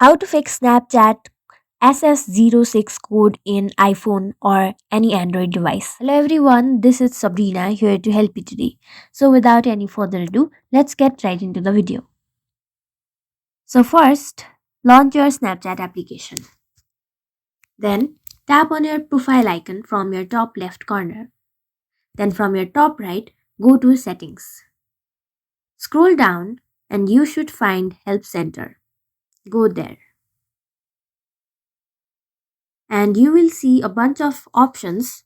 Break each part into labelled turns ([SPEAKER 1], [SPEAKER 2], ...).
[SPEAKER 1] How to fix Snapchat SS06 code in iPhone or any Android device. Hello everyone, this is Sabrina here to help you today. So without any further ado, let's get right into the video. So first, launch your Snapchat application. Then tap on your profile icon from your top left corner. Then from your top right, go to settings. Scroll down and you should find help center. Go there. And you will see a bunch of options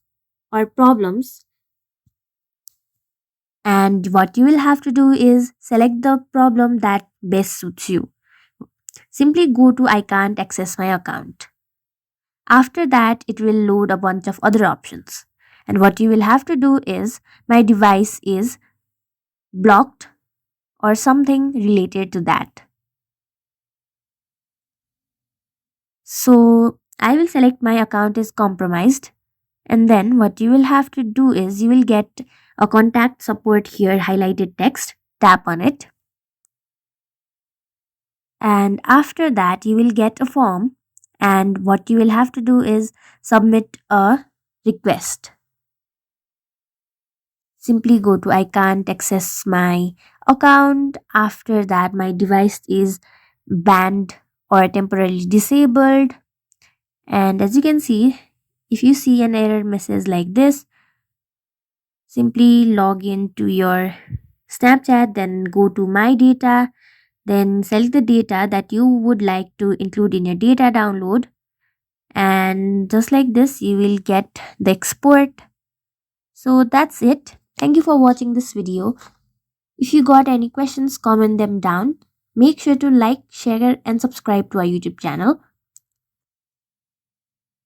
[SPEAKER 1] or problems, and what you will have to do is select the problem that best suits you. Simply go to I can't access my account. After that it will load a bunch of other options, and what you will have to do is my device is blocked or something related to that. So I will select my account is compromised, and then what you will have to do is you will get a contact support here highlighted text. Tap on it, and after that you will get a form, and what you will have to do is submit a request. Simply go to I can't access my account. After that my device is banned or temporarily disabled, and as you can see, if you see an error message like this, simply log into your Snapchat, then go to my data, then select the data that you would like to include in your data download, and just like this you will get the export. So that's it. Thank you for watching this video. If you got any questions, comment them down. Make sure to like, share and subscribe to our YouTube channel.